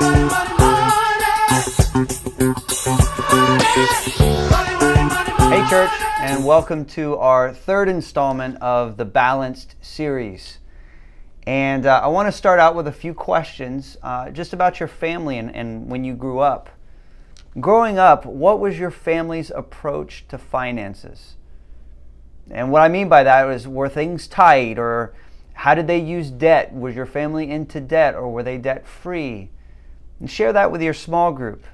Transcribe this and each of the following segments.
Hey church, and welcome to our third installment of the Balanced series. And I want to start out with a few questions just about your family and when you grew up. Growing up, what was your family's approach to finances? And what I mean by that is, were things tight, or how did they use debt? Was your family into debt, or were they debt free? And share that with your small group.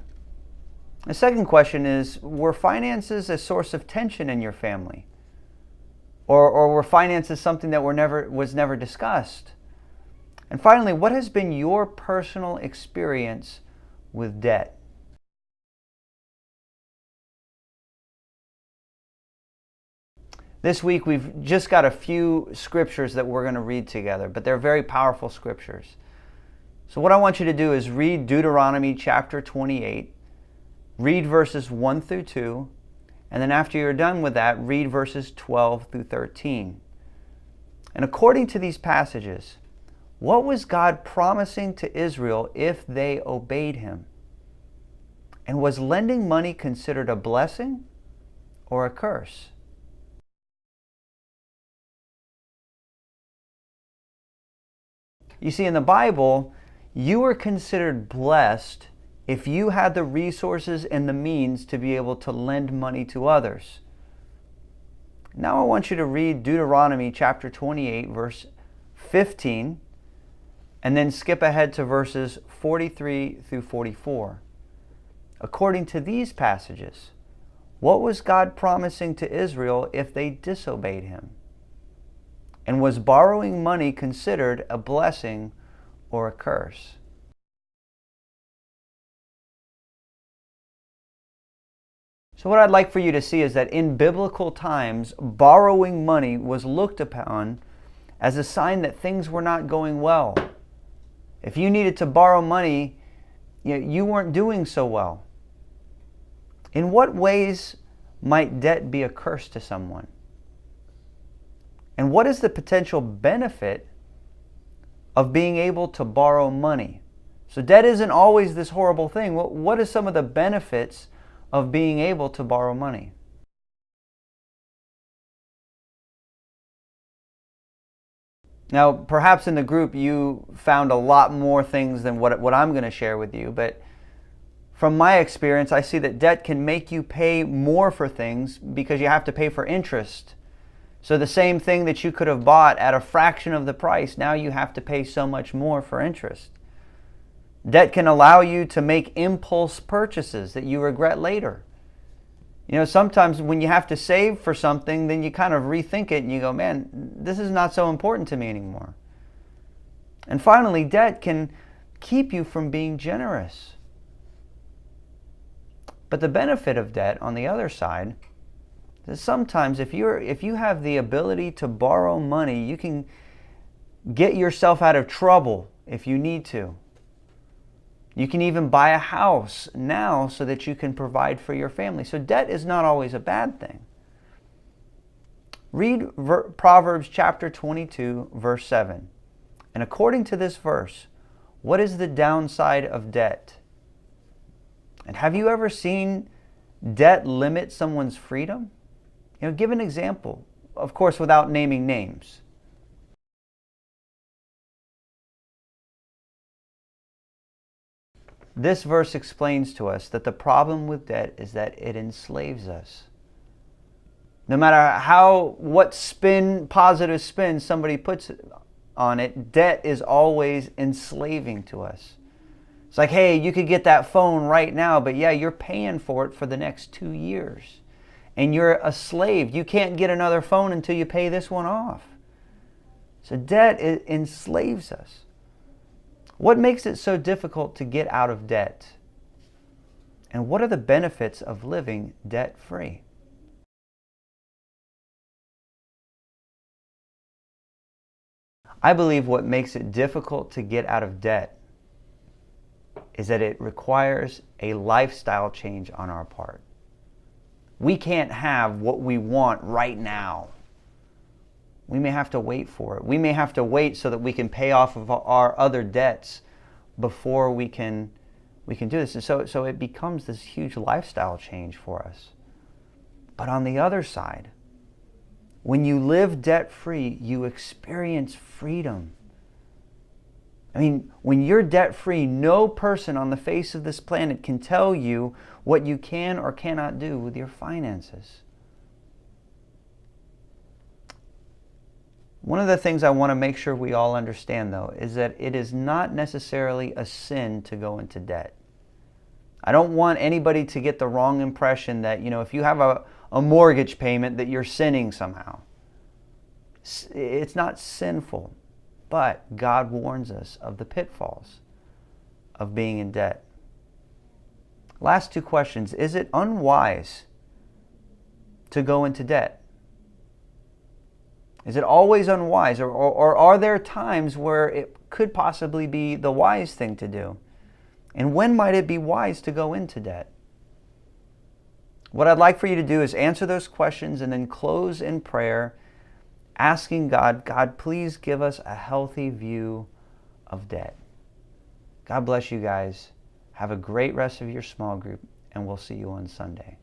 The second question is, were finances a source of tension in your family? Or were finances something that was never discussed? And finally, what has been your personal experience with debt? This week we've just got a few scriptures that we're going to read together, but they're very powerful scriptures. So what I want you to do is read Deuteronomy chapter 28, read verses 1 through 2, and then after you're done with that, read verses 12 through 13. And according to these passages, what was God promising to Israel if they obeyed Him? And was lending money considered a blessing or a curse? You see, in the Bible, you were considered blessed if you had the resources and the means to be able to lend money to others. Now I want you to read Deuteronomy chapter 28, verse 15, and then skip ahead to verses 43 through 44. According to these passages, what was God promising to Israel if they disobeyed Him? And was borrowing money considered a blessing or a curse? So what I'd like for you to see is that in biblical times, borrowing money was looked upon as a sign that things were not going well. If you needed to borrow money, you weren't doing so well. In what ways might debt be a curse to someone? And what is the potential benefit of being able to borrow money? So debt isn't always this horrible thing. What are some of the benefits of being able to borrow money? Now, perhaps in the group you found a lot more things than what I'm going to share with you, but from my experience, I see that debt can make you pay more for things because you have to pay for interest. So the same thing that you could have bought at a fraction of the price, now you have to pay so much more for interest. Debt can allow you to make impulse purchases that you regret later. Sometimes when you have to save for something, then you kind of rethink it and you go, man, this is not so important to me anymore. And finally, debt can keep you from being generous. But the benefit of debt on the other side, sometimes if you have the ability to borrow money, you can get yourself out of trouble if you need to. You can even buy a house now so that you can provide for your family. So debt is not always a bad thing. Read Proverbs chapter 22, verse 7. And according to this verse, what is the downside of debt? And have you ever seen debt limit someone's freedom? Give an example, of course, without naming names. This verse explains to us that the problem with debt is that it enslaves us. No matter what positive spin somebody puts on it, debt is always enslaving to us. It's like, hey, you could get that phone right now, but you're paying for it for the next 2 years. And you're a slave. You can't get another phone until you pay this one off. So debt enslaves us. What makes it so difficult to get out of debt? And what are the benefits of living debt-free? I believe what makes it difficult to get out of debt is that it requires a lifestyle change on our part. We can't have what we want right now. We may have to wait for it. We may have to wait so that we can pay off of our other debts before we can we can do this. And so it becomes this huge lifestyle change for us. But on the other side, when you live debt-free, you experience freedom. I mean, when you're debt-free, no person on the face of this planet can tell you what you can or cannot do with your finances. One of the things I want to make sure we all understand, though, is that it is not necessarily a sin to go into debt. I don't want anybody to get the wrong impression that, if you have a mortgage payment, that you're sinning somehow. It's not sinful, but God warns us of the pitfalls of being in debt. Last two questions. Is it unwise to go into debt? Is it always unwise? Or are there times where it could possibly be the wise thing to do? And when might it be wise to go into debt? What I'd like for you to do is answer those questions and then close in prayer, asking God, please give us a healthy view of debt. God bless you guys. Have a great rest of your small group, and we'll see you on Sunday.